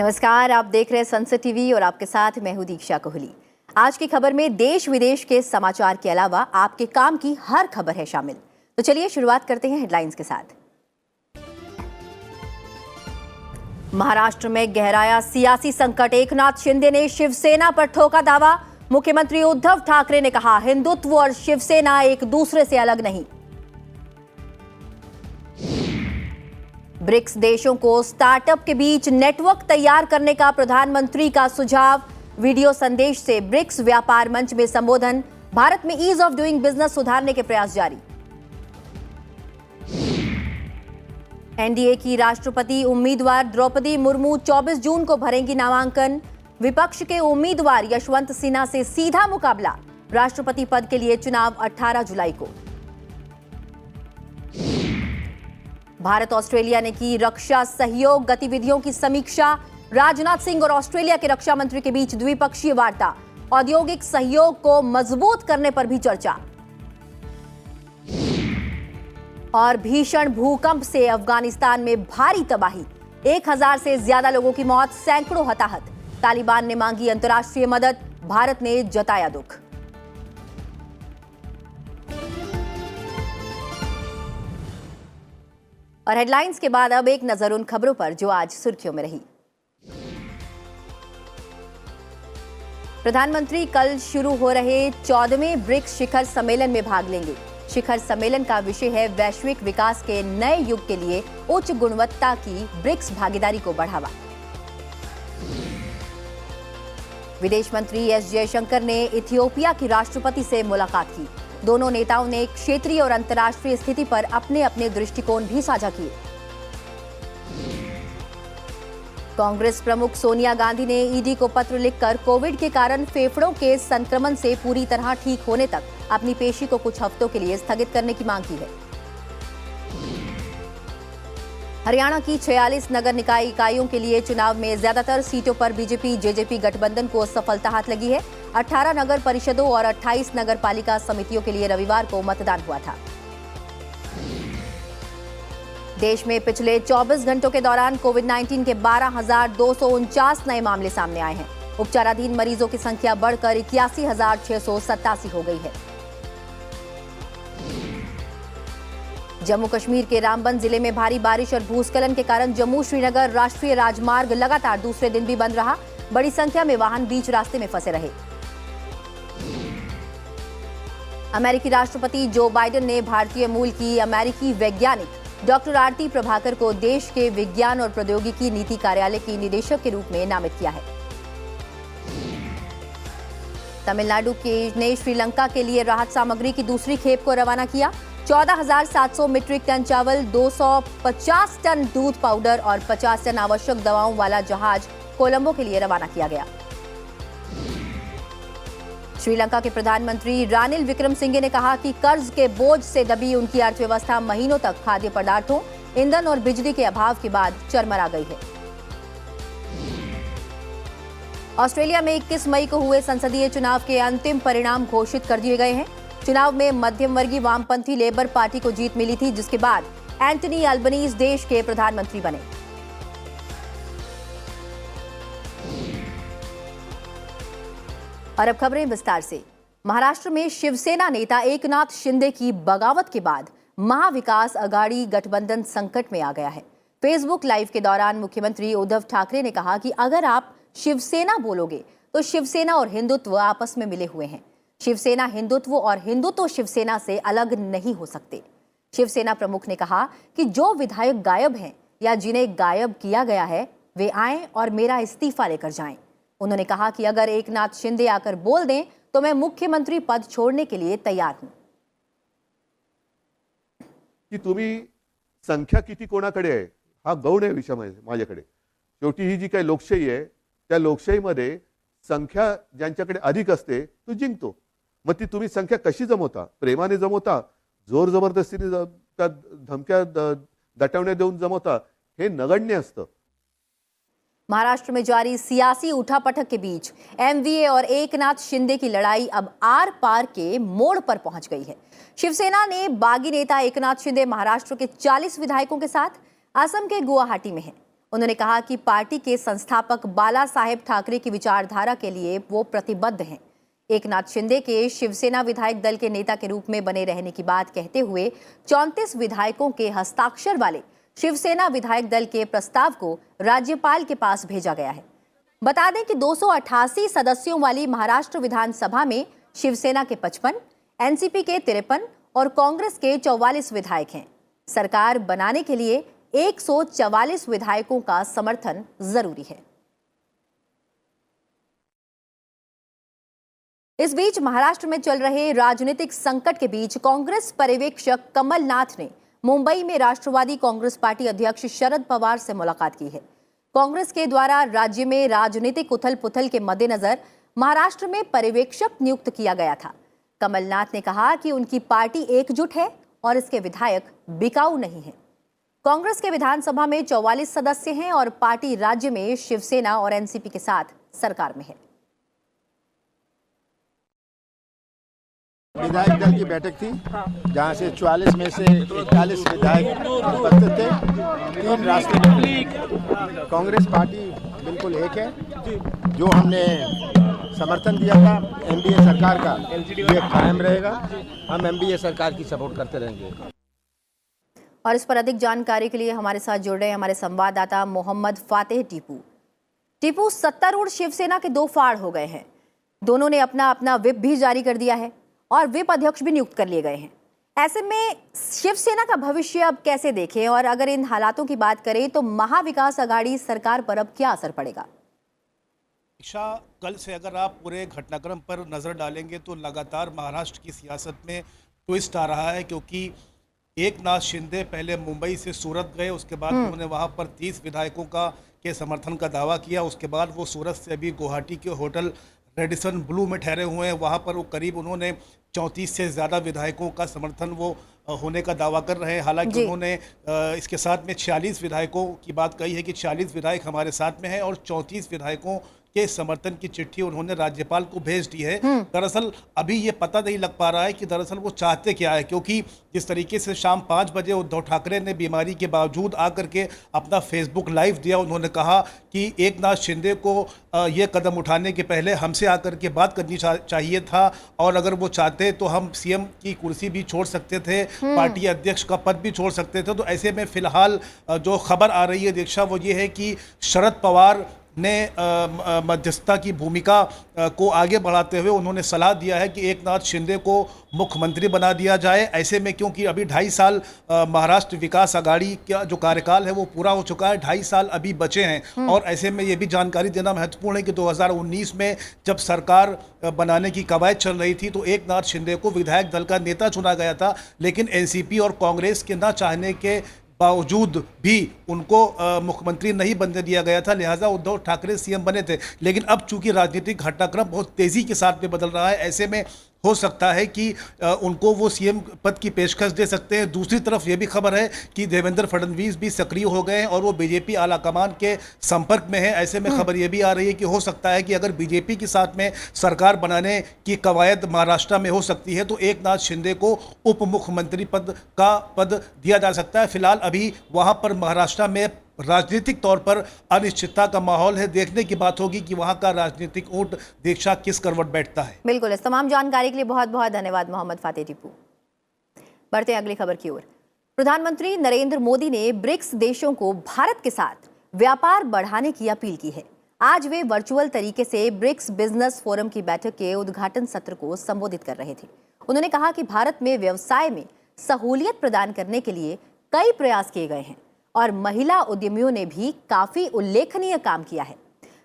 नमस्कार, आप देख रहे हैं संसद टीवी और आपके साथ मैं हूं दीक्षा कोहली। आज की खबर में देश विदेश के समाचार के अलावा आपके काम की हर खबर है शामिल। तो चलिए शुरुआत करते हैं हेडलाइंस के साथ। महाराष्ट्र में गहराया सियासी संकट, एकनाथ शिंदे ने शिवसेना पर ठोका दावा। मुख्यमंत्री उद्धव ठाकरे ने कहा, हिंदुत्व और शिवसेना एक दूसरे से अलग नहीं। ब्रिक्स देशों को स्टार्टअप के बीच नेटवर्क तैयार करने का प्रधानमंत्री का सुझाव। वीडियो संदेश से ब्रिक्स व्यापार मंच में संबोधन। भारत में ईज ऑफ डूइंग बिजनेस सुधारने के प्रयास जारी। एनडीए की राष्ट्रपति उम्मीदवार द्रौपदी मुर्मू 24 जून को भरेंगी नामांकन। विपक्ष के उम्मीदवार यशवंत सिन्हा से सीधा मुकाबला। राष्ट्रपति पद के लिए चुनाव 18 जुलाई को। भारत ऑस्ट्रेलिया ने की रक्षा सहयोग गतिविधियों की समीक्षा। राजनाथ सिंह और ऑस्ट्रेलिया के रक्षा मंत्री के बीच द्विपक्षीय वार्ता। औद्योगिक सहयोग को मजबूत करने पर भी चर्चा। और भीषण भूकंप से अफगानिस्तान में भारी तबाही, 1000 से ज्यादा लोगों की मौत, सैकड़ों हताहत। तालिबान ने मांगी अंतर्राष्ट्रीय मदद, भारत ने जताया दुख। और हेडलाइंस के बाद अब एक नजर उन खबरों पर जो आज सुर्खियों में रही। प्रधानमंत्री कल शुरू हो रहे 14वें ब्रिक्स शिखर सम्मेलन में भाग लेंगे। शिखर सम्मेलन का विषय है वैश्विक विकास के नए युग के लिए उच्च गुणवत्ता की ब्रिक्स भागीदारी को बढ़ावा। विदेश मंत्री एस जयशंकर ने इथियोपिया की राष्ट्रपति से मुलाकात की। दोनों नेताओं ने क्षेत्रीय और अंतर्राष्ट्रीय स्थिति पर अपने अपने दृष्टिकोण भी साझा किए। कांग्रेस प्रमुख सोनिया गांधी ने ईडी को पत्र लिखकर कोविड के कारण फेफड़ों के संक्रमण से पूरी तरह ठीक होने तक अपनी पेशी को कुछ हफ्तों के लिए स्थगित करने की मांग की है। हरियाणा की 46 नगर निकाय इकाइयों के लिए चुनाव में ज्यादातर सीटों पर बीजेपी जेजेपी गठबंधन को सफलता हाथ लगी है। 18 नगर परिषदों और 28 नगर पालिका समितियों के लिए रविवार को मतदान हुआ था। देश में पिछले 24 घंटों के दौरान कोविड-19 के 12,249 नए मामले सामने आए हैं। उपचाराधीन मरीजों की संख्या बढ़कर 81,687 हो गई है। जम्मू कश्मीर के रामबन जिले में भारी बारिश और भूस्खलन के कारण जम्मू श्रीनगर राष्ट्रीय राजमार्ग लगातार दूसरे दिन भी बंद रहा। बड़ी संख्या में वाहन बीच रास्ते में फंसे रहे। अमेरिकी राष्ट्रपति जो बाइडेन ने भारतीय मूल की अमेरिकी वैज्ञानिक डॉक्टर आरती प्रभाकर को देश के विज्ञान और प्रौद्योगिकी नीति कार्यालय की निदेशक के रूप में नामित किया है। तमिलनाडु ने श्रीलंका के लिए राहत सामग्री की दूसरी खेप को रवाना किया। 14,700 मीट्रिक टन चावल, 250 टन दूध पाउडर और 50 टन आवश्यक दवाओं वाला जहाज कोलंबो के लिए रवाना किया गया। श्रीलंका के प्रधानमंत्री रानिल विक्रमसिंघे ने कहा कि कर्ज के बोझ से दबी उनकी अर्थव्यवस्था महीनों तक खाद्य पदार्थों, ईंधन और बिजली के अभाव के बाद चरमरा गई है। ऑस्ट्रेलिया में 21 मई को हुए संसदीय चुनाव के अंतिम परिणाम घोषित कर दिए गए हैं। चुनाव में मध्यम वर्गीय वामपंथी लेबर पार्टी को जीत मिली थी, जिसके बाद एंटनी अल्बनीज देश के प्रधानमंत्री बने। और अब खबरें विस्तार से। महाराष्ट्र में शिवसेना नेता एकनाथ शिंदे की बगावत के बाद महाविकास अघाड़ी गठबंधन संकट में आ गया है। फेसबुक लाइव के दौरान मुख्यमंत्री उद्धव ठाकरे ने कहा कि अगर आप शिवसेना बोलोगे तो शिवसेना और हिंदुत्व आपस में मिले हुए हैं। शिवसेना हिंदुत्व और हिंदुत्व शिवसेना से अलग नहीं हो सकते। शिवसेना प्रमुख ने कहा कि जो विधायक गायब हैं या जिन्हें गायब किया गया है वे आएं और मेरा इस्तीफा लेकर जाएं। उन्होंने कहा कि अगर एकनाथ शिंदे आकर बोल दें तो मैं मुख्यमंत्री पद छोड़ने के लिए तैयार हूं। की तुम्ही संख्या किती कोणाकडे आहे हा गौण आहे विषय माझ्याकडे। शेवटी ही जी काही लोकशाही आहे त्या लोकशाहीमध्ये संख्या ज्यांच्याकडे अधिक असते तो जिंकतो। मग ती तुम्ही संख्या कशी जमवता, प्रेमाने जमवता, जोर जबरदस्तीने त्या धमक्या दटवण्या देऊन जमवता, हे नगण्य असतं। महाराष्ट्र में जारी सियासी उठापटक के बीच एमवीए और एकनाथ शिंदे की लड़ाई अब आर पार के मोड़ पर पहुंच गई है। शिवसेना ने बागी नेता एकनाथ शिंदे महाराष्ट्र के 40 विधायकों के साथ असम के गुवाहाटी में हैं। उन्होंने कहा कि पार्टी के संस्थापक बाला साहेब ठाकरे की विचारधारा के लिए वो प्रतिबद्ध हैं। एकनाथ शिंदे के शिवसेना विधायक दल के नेता के रूप में बने रहने की बात कहते हुए 34 विधायकों के हस्ताक्षर वाले शिवसेना विधायक दल के प्रस्ताव को राज्यपाल के पास भेजा गया है। बता दें कि 288 सदस्यों वाली महाराष्ट्र विधानसभा में शिवसेना के 55, एनसीपी के 53 और कांग्रेस के 44 विधायक हैं। सरकार बनाने के लिए 144 विधायकों का समर्थन जरूरी है। इस बीच महाराष्ट्र में चल रहे राजनीतिक संकट के बीच कांग्रेस पर्यवेक्षक कमलनाथ ने मुंबई में राष्ट्रवादी कांग्रेस पार्टी अध्यक्ष शरद पवार से मुलाकात की है। कांग्रेस के द्वारा राज्य में राजनीतिक उथल-पुथल के मद्देनजर महाराष्ट्र में पर्यवेक्षक नियुक्त किया गया था। कमलनाथ ने कहा कि उनकी पार्टी एकजुट है और इसके विधायक बिकाऊ नहीं है। कांग्रेस के विधानसभा में 44 सदस्य हैं और पार्टी राज्य में शिवसेना और एनसीपी के साथ सरकार में है। विधायक दल की बैठक थी जहां से 44 में से 41 विधायक उपस्थित थे। 3 राष्ट्रीय कांग्रेस पार्टी बिल्कुल एक है। जो हमने समर्थन दिया था एनडीए सरकार का, ये कायम रहेगा। हम एनडीए सरकार की सपोर्ट करते रहेंगे। और इस पर अधिक जानकारी के लिए हमारे साथ जुड़ रहे हैं हमारे संवाददाता मोहम्मद फातेह टीपू। टीपू, सत्तारूढ़ शिवसेना के 2 फाड़ हो गए हैं। दोनों ने अपना अपना व्हिप भी जारी कर दिया है और व्हिप अध्यक्ष भी नियुक्त कर लिए गए हैं। ऐसे में शिवसेना का भविष्य अब कैसे देखें, और अगर इन हालातों की बात करें तो महाविकास अघाड़ी सरकार पर अब क्या असर पड़ेगा? कल से अगर आप पूरे घटनाक्रम पर नजर डालेंगे तो लगातार महाराष्ट्र की सियासत में ट्विस्ट आ रहा है, क्योंकि एकनाथ शिंदे पहले मुंबई से सूरत गए, उसके बाद उन्होंने वहां पर 30 विधायकों के समर्थन का दावा किया। उसके बाद वो सूरत से अभी गुवाहाटी के होटल रेडिसन ब्लू में ठहरे हुए हैं। वहाँ पर वो करीब उन्होंने 34 से ज़्यादा विधायकों का समर्थन वो होने का दावा कर रहे हैं। हालांकि उन्होंने इसके साथ में 46 विधायकों की बात कही है कि 40 विधायक हमारे साथ में हैं और 34 विधायकों के समर्थन की चिट्ठी उन्होंने राज्यपाल को भेज दी है। दरअसल अभी ये पता नहीं लग पा रहा है कि दरअसल वो चाहते क्या है, क्योंकि जिस तरीके से शाम 5 बजे उद्धव ठाकरे ने बीमारी के बावजूद आकर के अपना फेसबुक लाइव दिया, उन्होंने कहा कि एकनाथ शिंदे को ये कदम उठाने के पहले हमसे आकर के बात करनी चाहिए था, और अगर वो चाहते तो हम सीएम की कुर्सी भी छोड़ सकते थे, पार्टी अध्यक्ष का पद भी छोड़ सकते थे। तो ऐसे में फिलहाल जो खबर आ रही है दीक्षा, वो ये है कि शरद पवार ने मध्यस्थता की भूमिका को आगे बढ़ाते हुए उन्होंने सलाह दिया है कि एकनाथ शिंदे को मुख्यमंत्री बना दिया जाए। ऐसे में क्योंकि अभी 2.5 साल महाराष्ट्र विकास अघाड़ी का जो कार्यकाल है वो पूरा हो चुका है, 2.5 साल अभी बचे हैं। और ऐसे में ये भी जानकारी देना महत्वपूर्ण है कि 2019 में जब सरकार बनाने की कवायद चल रही थी तो एकनाथ शिंदे को विधायक दल का नेता चुना गया था, लेकिन एनसीपी और कांग्रेस के न चाहने के बावजूद भी उनको मुख्यमंत्री नहीं बनने दिया गया था, लिहाजा उद्धव ठाकरे सीएम बने थे। लेकिन अब चूंकि राजनीतिक घटनाक्रम बहुत तेजी के साथ में बदल रहा है, ऐसे में हो सकता है कि उनको वो सीएम पद की पेशकश दे सकते हैं। दूसरी तरफ ये भी खबर है कि देवेंद्र फडणवीस भी सक्रिय हो गए हैं और वो बीजेपी आलाकमान के संपर्क में है। ऐसे में खबर ये भी आ रही है कि हो सकता है कि अगर बीजेपी के साथ में सरकार बनाने की कवायद महाराष्ट्र में हो सकती है तो एकनाथ शिंदे को उप मुख्यमंत्री पद दिया जा सकता है। फिलहाल अभी वहां पर महाराष्ट्र में राजनीतिक तौर पर अनिश्चितता का माहौल है। देखने की बात होगी कि वहां का राजनीतिक ऊंट दीक्षा किस करवट बैठता है। बिल्कुल, इस तमाम जानकारी के लिए बहुत बहुत धन्यवाद मोहम्मद फातेह टीपू। बढ़ते हैं अगली खबर की ओर। प्रधानमंत्री नरेंद्र मोदी ने ब्रिक्स देशों को भारत के साथ व्यापार बढ़ाने की अपील की है। आज वे वर्चुअल तरीके से ब्रिक्स बिजनेस फोरम की बैठक के उद्घाटन सत्र को संबोधित कर रहे थे। उन्होंने कहा कि भारत में व्यवसाय में सहूलियत प्रदान करने के लिए कई प्रयास किए गए हैं और महिला उद्यमियों ने भी काफी उल्लेखनीय काम किया है।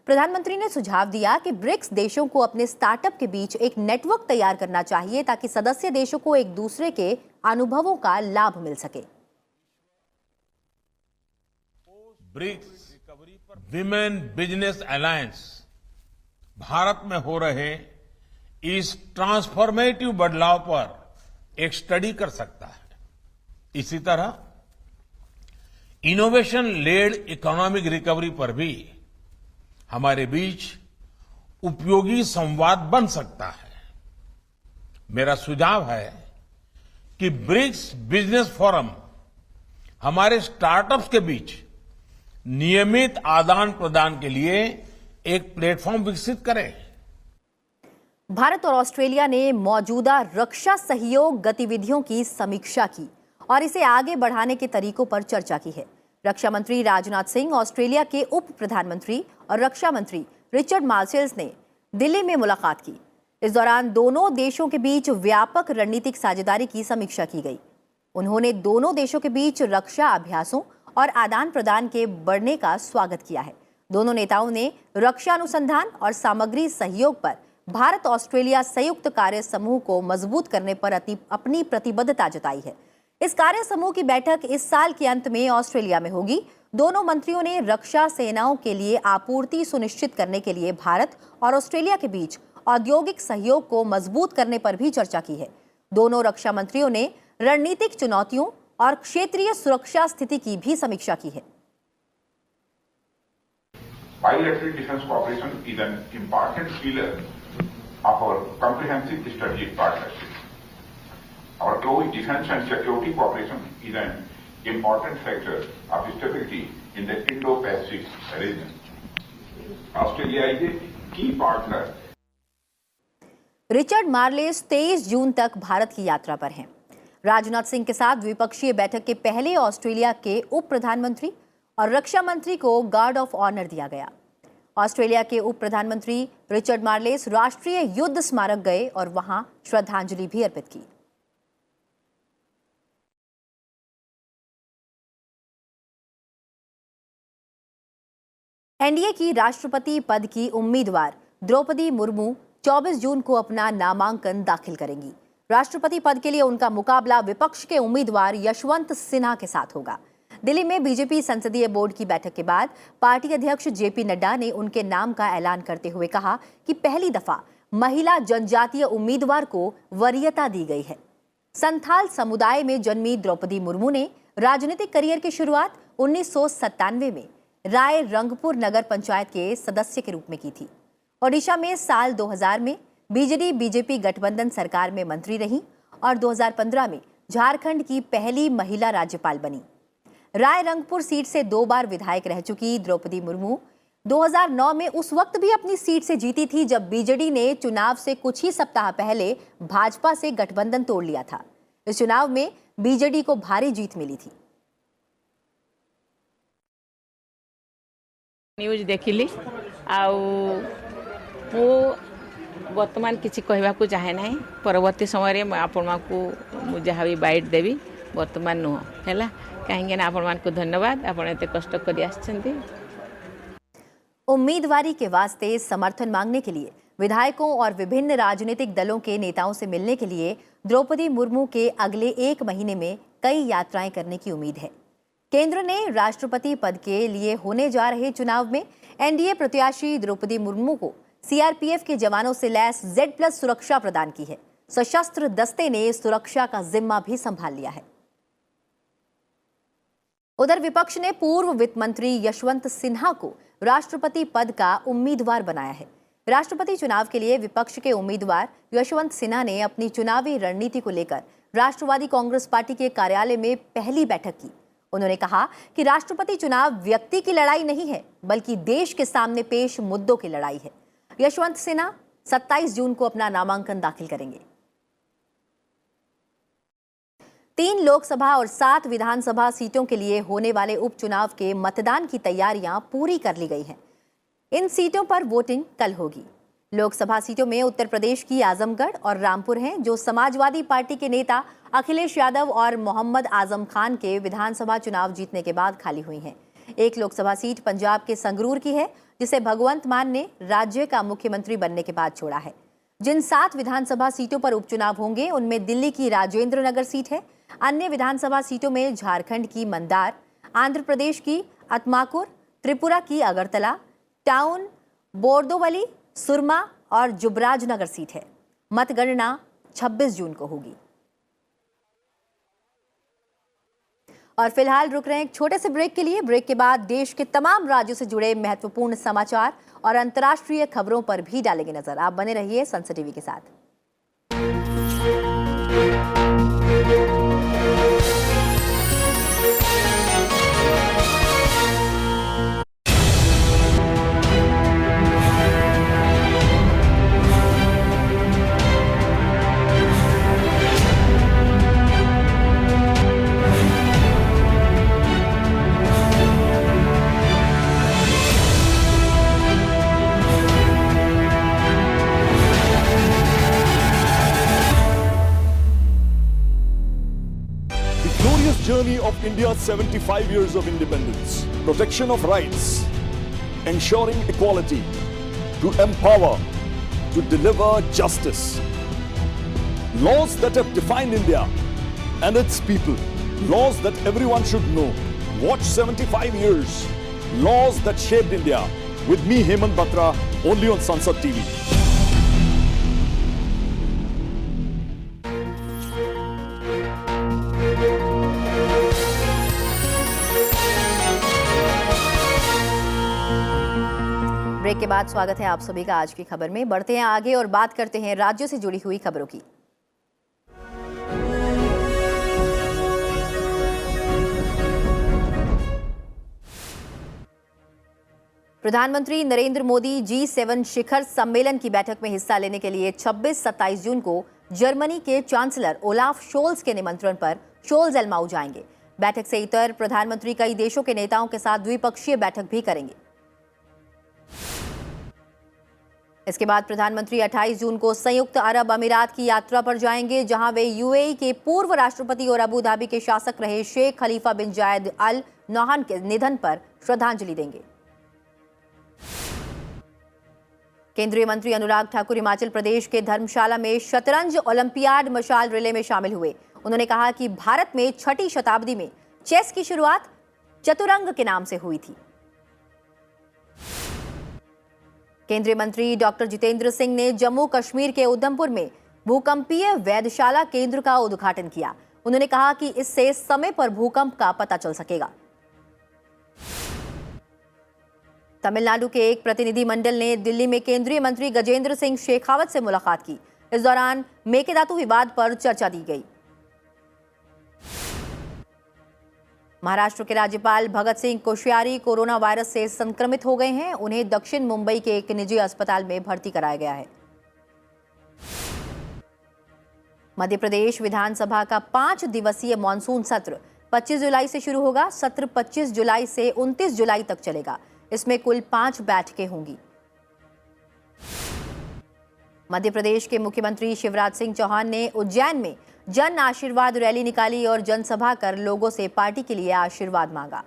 प्रधानमंत्री ने सुझाव दिया कि ब्रिक्स देशों को अपने स्टार्टअप के बीच एक नेटवर्क तैयार करना चाहिए ताकि सदस्य देशों को एक दूसरे के अनुभवों का लाभ मिल सके। BRICS women business alliance Bharat में हो रहे इस ट्रांसफॉर्मेटिव बदलाव पर एक स्टडी कर सकता है। इसी तरह इनोवेशन लेड इकोनॉमिक रिकवरी पर भी हमारे बीच उपयोगी संवाद बन सकता है। मेरा सुझाव है कि ब्रिक्स बिजनेस फोरम हमारे स्टार्टअप्स के बीच नियमित आदान प्रदान के लिए एक प्लेटफॉर्म विकसित करें। भारत और ऑस्ट्रेलिया ने मौजूदा रक्षा सहयोग गतिविधियों की समीक्षा की और इसे आगे बढ़ाने के तरीकों पर चर्चा की है। रक्षा मंत्री राजनाथ सिंह, ऑस्ट्रेलिया के उप प्रधानमंत्री और रक्षा मंत्री रिचर्ड मार्शल्स ने दिल्ली में मुलाकात की। इस दौरान दोनों देशों के बीच व्यापक रणनीतिक साझेदारी की समीक्षा की गई। उन्होंने दोनों देशों के बीच रक्षा अभ्यासों और आदान प्रदान के बढ़ने का स्वागत किया है। दोनों नेताओं ने रक्षा अनुसंधान और सामग्री सहयोग पर भारत ऑस्ट्रेलिया संयुक्त कार्य समूह को मजबूत करने पर अपनी प्रतिबद्धता जताई है। इस कार्य समूह की बैठक इस साल के अंत में ऑस्ट्रेलिया में होगी। दोनों मंत्रियों ने रक्षा सेनाओं के लिए आपूर्ति सुनिश्चित करने के लिए भारत और ऑस्ट्रेलिया के बीच औद्योगिक सहयोग को मजबूत करने पर भी चर्चा की है। दोनों रक्षा मंत्रियों ने रणनीतिक चुनौतियों और क्षेत्रीय सुरक्षा स्थिति की भी समीक्षा की है। Bilateral defense cooperation is an important pillar of our comprehensive strategic partnership. Our close defense and security cooperation is an important factor of stability in the Indo-Pacific region. Australia is a key partner. Richard Marles 23 जून तक भारत की यात्रा पर हैं। राजनाथ सिंह के साथ द्विपक्षीय बैठक के पहले ऑस्ट्रेलिया के उप प्रधानमंत्री और रक्षा मंत्री को गार्ड ऑफ ऑनर दिया गया। ऑस्ट्रेलिया के उप प्रधानमंत्री रिचर्ड मार्लेस राष्ट्रीय युद्ध स्मारक गए और वहां श्रद्धांजलि भी अर्पित की। एनडीए की राष्ट्रपति पद की उम्मीदवार द्रौपदी मुर्मू 24 जून को अपना नामांकन दाखिल करेंगी। राष्ट्रपति पद के लिए उनका मुकाबला विपक्ष के उम्मीदवार यशवंत सिन्हा के साथ होगा। दिल्ली में बीजेपी संसदीय बोर्ड की बैठक के बाद पार्टी अध्यक्ष जेपी नड्डा ने उनके नाम का ऐलान करते हुए कहा कि पहली दफा महिला जनजातीय उम्मीदवार को वरीयता दी गई है। संथाल समुदाय में जन्मी द्रौपदी मुर्मू ने राजनीतिक करियर की शुरुआत 1997 में राय रंगपुर नगर पंचायत के सदस्य के रूप में की थी। ओडिशा में साल 2000 में बीजेडी बीजेपी गठबंधन सरकार में मंत्री रही और 2015 में झारखंड की पहली महिला राज्यपाल बनी। राय रंगपुर सीट से 2 बार विधायक रह चुकी द्रौपदी मुर्मू 2009 में उस वक्त भी अपनी सीट से जीती थी जब बीजेडी ने चुनाव से कुछ ही सप्ताह पहले भाजपा से गठबंधन तोड़ लिया था। इस चुनाव में बीजेडी को भारी जीत मिली थी। न्यूज देखिली मु वर्तमान किसी कहवाक चाहे ना। परवर्ती समय में आपको जहाँ भी बाइट देवी वर्तमान नुह है कहीं आपण को धन्यवाद। आप एत कष्ट कर उम्मीदवारी के वास्ते समर्थन मांगने के लिए विधायकों और विभिन्न राजनीतिक दलों के नेताओं से मिलने के लिए द्रौपदी मुर्मू के अगले 1 महीने में कई यात्राएं करने की उम्मीद है। केंद्र ने राष्ट्रपति पद के लिए होने जा रहे चुनाव में एनडीए प्रत्याशी द्रौपदी मुर्मू को सीआरपीएफ के जवानों से लैस Z+ सुरक्षा प्रदान की है। सशस्त्र दस्ते ने सुरक्षा का जिम्मा भी संभाल लिया है। उधर विपक्ष ने पूर्व वित्त मंत्री यशवंत सिन्हा को राष्ट्रपति पद का उम्मीदवार बनाया है। राष्ट्रपति चुनाव के लिए विपक्ष के उम्मीदवार यशवंत सिन्हा ने अपनी चुनावी रणनीति को लेकर राष्ट्रवादी कांग्रेस पार्टी के कार्यालय में पहली बैठक की। उन्होंने कहा कि राष्ट्रपति चुनाव व्यक्ति की लड़ाई नहीं है बल्कि देश के सामने पेश मुद्दों की लड़ाई है। यशवंत सिन्हा 27 जून को अपना नामांकन दाखिल करेंगे। 3 लोकसभा और 7 विधानसभा सीटों के लिए होने वाले उपचुनाव के मतदान की तैयारियां पूरी कर ली गई हैं। इन सीटों पर वोटिंग कल होगी। लोकसभा सीटों में उत्तर प्रदेश की आजमगढ़ और रामपुर हैं, जो समाजवादी पार्टी के नेता अखिलेश यादव और मोहम्मद आजम खान के विधानसभा चुनाव जीतने के बाद खाली हुई हैं। एक लोकसभा सीट पंजाब के संगरूर की है, जिसे भगवंत मान ने राज्य का मुख्यमंत्री बनने के बाद छोड़ा है। जिन 7 विधानसभा सीटों पर उपचुनाव होंगे उनमें दिल्ली की राजेंद्र नगर सीट है। अन्य विधानसभा सीटों में झारखंड की मंदार, आंध्र प्रदेश की अतमाकुर, त्रिपुरा की अगरतला, टाउन, बोरदोवली, सुरमा और जुबराज नगर सीट है। मतगणना 26 जून को होगी। और फिलहाल रुक रहे हैं एक छोटे से ब्रेक के लिए। ब्रेक के बाद देश के तमाम राज्यों से जुड़े महत्वपूर्ण समाचार और अंतर्राष्ट्रीय खबरों पर भी डालेंगे नजर। आप बने रहिए संसद टीवी के साथ। of India's 75 years of independence, protection of rights, ensuring equality, to empower, to deliver justice. Laws that have defined India and its people, laws that everyone should know. Watch 75 years, laws that shaped India. With me, Hemant Batra, only on Sansad TV. Break के बाद स्वागत है आप सभी का आज की खबर में। बढ़ते हैं आगे और बात करते हैं राज्यों से जुड़ी हुई खबरों की। प्रधानमंत्री नरेंद्र मोदी G7 शिखर सम्मेलन की बैठक में हिस्सा लेने के लिए 26-27 जून को जर्मनी के चांसलर ओलाफ शोल्स के निमंत्रण पर शोल्स एलमाउ जाएंगे। बैठक से इतर प्रधानमंत्री कई देशों के नेताओं के साथ द्विपक्षीय बैठक भी करेंगे। इसके बाद प्रधानमंत्री 28 जून को संयुक्त अरब अमीरात की यात्रा पर जाएंगे, जहां वे यूएई के पूर्व राष्ट्रपति और अबू धाबी के शासक रहे शेख खलीफा बिन जायद अल नहान के निधन पर श्रद्धांजलि देंगे। केंद्रीय मंत्री अनुराग ठाकुर हिमाचल प्रदेश के धर्मशाला में शतरंज ओलंपियाड मशाल रिले में शामिल हुए। उन्होंने कहा कि भारत में 6ठी शताब्दी में चेस की शुरुआत चतुरंग के नाम से हुई थी। केंद्रीय मंत्री डॉक्टर जितेंद्र सिंह ने जम्मू कश्मीर के उधमपुर में भूकंपीय वेधशाला केंद्र का उद्घाटन किया। उन्होंने कहा कि इससे समय पर भूकंप का पता चल सकेगा। तमिलनाडु के एक प्रतिनिधिमंडल ने दिल्ली में केंद्रीय मंत्री गजेंद्र सिंह शेखावत से मुलाकात की। इस दौरान मेकेदातु विवाद पर चर्चा दी गई। महाराष्ट्र के राज्यपाल भगत सिंह कोश्यारी कोरोना वायरस से संक्रमित हो गए हैं। उन्हें दक्षिण मुंबई के एक निजी अस्पताल में भर्ती कराया गया है। मध्य प्रदेश विधानसभा का 5 दिवसीय मॉनसून सत्र 25 जुलाई से शुरू होगा। सत्र 25 जुलाई से 29 जुलाई तक चलेगा। इसमें कुल 5 बैठकें होंगी। मध्य प्रदेश के मुख्यमंत्री शिवराज सिंह चौहान ने उज्जैन में जन आशीर्वाद रैली निकाली और जनसभा कर लोगों से पार्टी के लिए आशीर्वाद मांगा।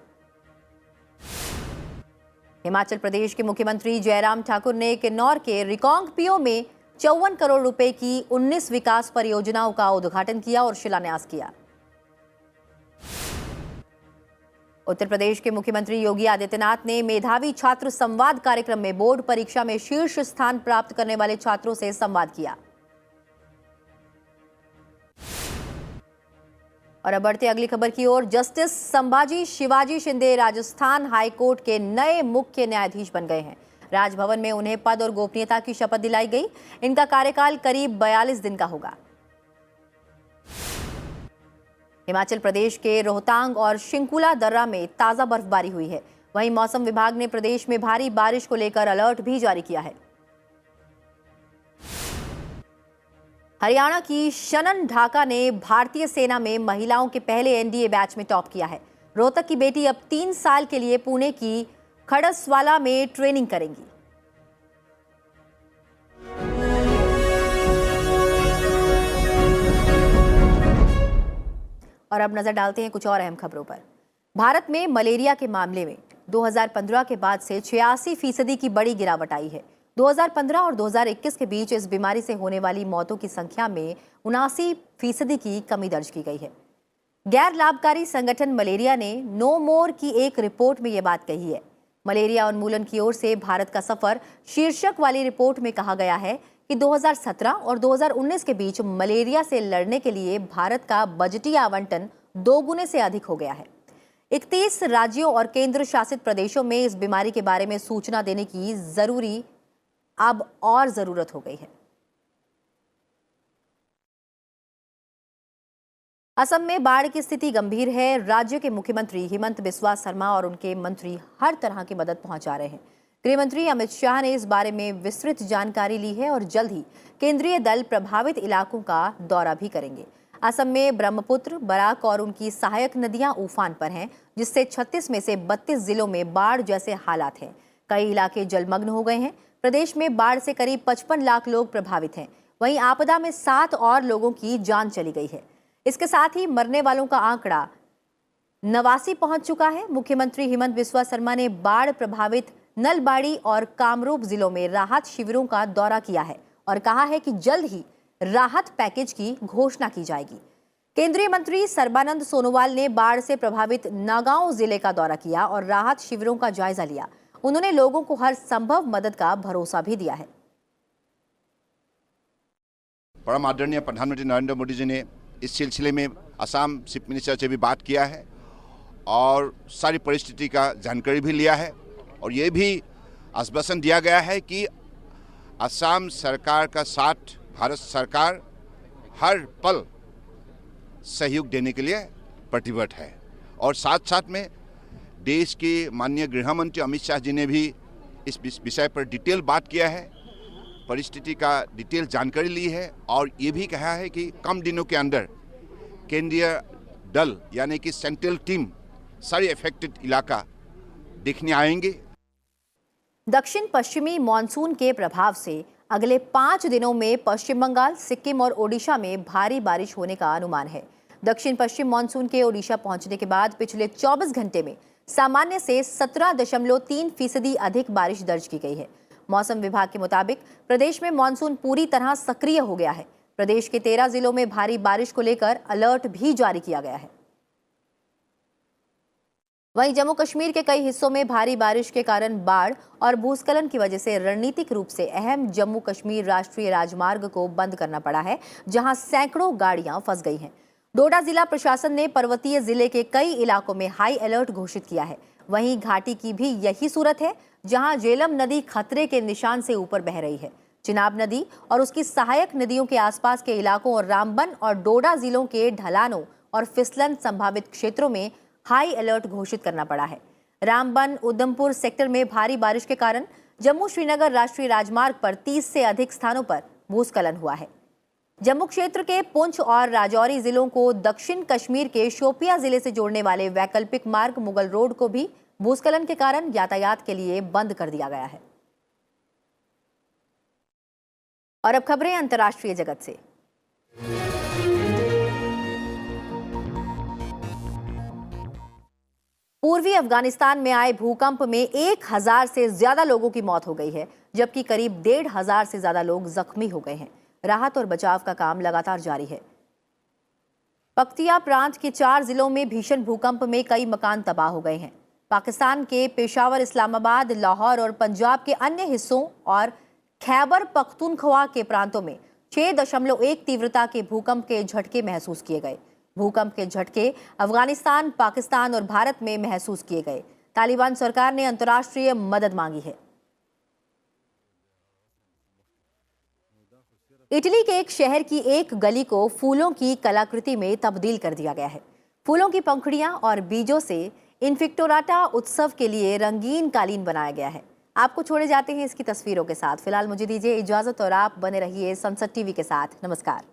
हिमाचल प्रदेश के मुख्यमंत्री जयराम ठाकुर ने किन्नौर के रिकांगपिओ में 54 करोड़ रुपए की 19 विकास परियोजनाओं का उद्घाटन किया और शिलान्यास किया। उत्तर प्रदेश के मुख्यमंत्री योगी आदित्यनाथ ने मेधावी छात्र संवाद कार्यक्रम में बोर्ड परीक्षा में शीर्ष स्थान प्राप्त करने वाले छात्रों से संवाद किया। और अब बढ़ते अगली खबर की ओर। जस्टिस संभाजी शिवाजी शिंदे राजस्थान हाईकोर्ट के नए मुख्य न्यायाधीश बन गए हैं। राजभवन में उन्हें पद और गोपनीयता की शपथ दिलाई गई। इनका कार्यकाल करीब 42 दिन का होगा। हिमाचल प्रदेश के रोहतांग और शिंकुला दर्रा में ताजा बर्फबारी हुई है। वहीं मौसम विभाग ने प्रदेश में भारी बारिश को लेकर अलर्ट भी जारी किया है। हरियाणा की शनन ढाका ने भारतीय सेना में महिलाओं के पहले एनडीए बैच में टॉप किया है। रोहतक की बेटी अब 3 साल के लिए पुणे की खड़सवाला में ट्रेनिंग करेंगी। और अब नजर डालते हैं कुछ और अहम खबरों पर। भारत में मलेरिया के मामले में 2015 के बाद से 86% की बड़ी गिरावट आई है। 2015 और 2021 के बीच इस बीमारी से होने वाली मौतों की संख्या में 79% की कमी दर्ज की गई है। गैर लाभकारी संगठन मलेरिया ने नो मोर की एक रिपोर्ट में यह बात कही है। मलेरिया उन्मूलन की ओर से भारत का सफर शीर्षक वाली रिपोर्ट में कहा गया है कि 2017 और 2019 के बीच मलेरिया से लड़ने के लिए भारत का बजटीय आवंटन 2 गुने से अधिक हो गया है। 31 राज्यों और केंद्र शासित प्रदेशों में इस बीमारी के बारे में सूचना देने की अब और जरूरत हो गई है। असम में बाढ़ की स्थिति गंभीर है। राज्य के मुख्यमंत्री हिमंत बिस्वा शर्मा और उनके मंत्री हर तरह की मदद पहुंचा रहे हैं। गृह मंत्री अमित शाह ने इस बारे में विस्तृत जानकारी ली है और जल्द ही केंद्रीय दल प्रभावित इलाकों का दौरा भी करेंगे। असम में ब्रह्मपुत्र, बराक और उनकी सहायक नदियां उफान पर हैं, जिससे 36 में से 32 जिलों में बाढ़ जैसे हालात हैं। कई इलाके जलमग्न हो गए हैं। प्रदेश में बाढ़ से करीब 55 लाख लोग प्रभावित हैं। वहीं आपदा में 7 और लोगों की जान चली गई है। इसके साथ ही मरने वालों का आंकड़ा नवासी पहुंच चुका है। मुख्यमंत्री हेमंत बिस्वा शर्मा ने बाढ़ प्रभावित नलबाड़ी और कामरूप जिलों में राहत शिविरों का दौरा किया है और कहा है कि जल्द ही राहत पैकेज की घोषणा की जाएगी। केंद्रीय मंत्री सर्बानंद सोनोवाल ने बाढ़ से प्रभावित नागांव जिले का दौरा किया और राहत शिविरों का जायजा लिया। उन्होंने लोगों को हर संभव मदद का भरोसा भी दिया है। परम आदरणीय प्रधानमंत्री नरेंद्र मोदी जी ने इस सिलसिले में असम चीफ मिनिस्टर से भी बात किया है और सारी परिस्थिति का जानकारी भी लिया है और ये भी आश्वासन दिया गया है कि असम सरकार का साथ भारत सरकार हर पल सहयोग देने के लिए प्रतिबद्ध है। और साथ साथ में देश के माननीय गृह मंत्री अमित शाह जी ने भी इस विषय पर डिटेल बात किया है, परिस्थिति का डिटेल जानकारी ली है और ये भी कहा है कि कम दिनों के अंदर केंद्रीय दल यानी कि सेंट्रल टीम सारे अफेक्टेड इलाका देखने आएंगे। दक्षिण पश्चिमी मानसून के प्रभाव से अगले 5 दिनों में पश्चिम बंगाल, सिक्किम और ओडिशा में भारी बारिश होने का अनुमान है। दक्षिण पश्चिम मानसून के ओडिशा पहुंचने के बाद पिछले 24 घंटे में सामान्य से 17.3% अधिक बारिश दर्ज की गई है। मौसम विभाग के मुताबिक प्रदेश में मानसून पूरी तरह सक्रिय हो गया है। प्रदेश के 13 जिलों में भारी बारिश को लेकर अलर्ट भी जारी किया गया है। वहीं जम्मू कश्मीर के कई हिस्सों में भारी बारिश के कारण बाढ़ और भूस्खलन की वजह से रणनीतिक रूप से अहम जम्मू कश्मीर राष्ट्रीय राजमार्ग को बंद करना पड़ा है, जहां सैकड़ों गाड़ियां फंस गई हैं। डोडा जिला प्रशासन ने पर्वतीय जिले के कई इलाकों में हाई अलर्ट घोषित किया है। वहीं घाटी की भी यही सूरत है, जहां झेलम नदी खतरे के निशान से ऊपर बह रही है। चिनाब नदी और उसकी सहायक नदियों के आसपास के इलाकों और रामबन और डोडा जिलों के ढलानों और फिसलन संभावित क्षेत्रों में हाई अलर्ट घोषित करना पड़ा है। रामबन उधमपुर सेक्टर में भारी बारिश के कारण जम्मू श्रीनगर राष्ट्रीय राजमार्ग पर 30 से अधिक स्थानों पर भूस्खलन हुआ है। जम्मू क्षेत्र के पुंछ और राजौरी जिलों को दक्षिण कश्मीर के शोपियां जिले से जोड़ने वाले वैकल्पिक मार्ग मुगल रोड को भी भूस्खलन के कारण यातायात के लिए बंद कर दिया गया है। और अब खबरें अंतर्राष्ट्रीय जगत से। पूर्वी अफगानिस्तान में आए भूकंप में 1000 से ज्यादा लोगों की मौत हो गई है, जबकि करीब 1500 से ज्यादा लोग जख्मी हो गए हैं। राहत और बचाव का काम लगातार जारी है। पख्तिया प्रांत के 4 जिलों में भीषण भूकंप में कई मकान तबाह हो गए हैं। पाकिस्तान के पेशावर, इस्लामाबाद, लाहौर और पंजाब के अन्य हिस्सों और खैबर पख्तूनख्वा के प्रांतों में 6.1 तीव्रता के भूकंप के झटके महसूस किए गए। भूकंप के झटके अफगानिस्तान, पाकिस्तान और भारत में महसूस किए गए। तालिबान सरकार ने अंतर्राष्ट्रीय मदद मांगी है। इटली के एक शहर की एक गली को फूलों की कलाकृति में तब्दील कर दिया गया है। फूलों की पंखुड़ियां और बीजों से इन्फिक्टोराटा उत्सव के लिए रंगीन कालीन बनाया गया है। आपको छोड़े जाते हैं इसकी तस्वीरों के साथ। फिलहाल मुझे दीजिए इजाजत और आप बने रहिए संसद टीवी के साथ। नमस्कार।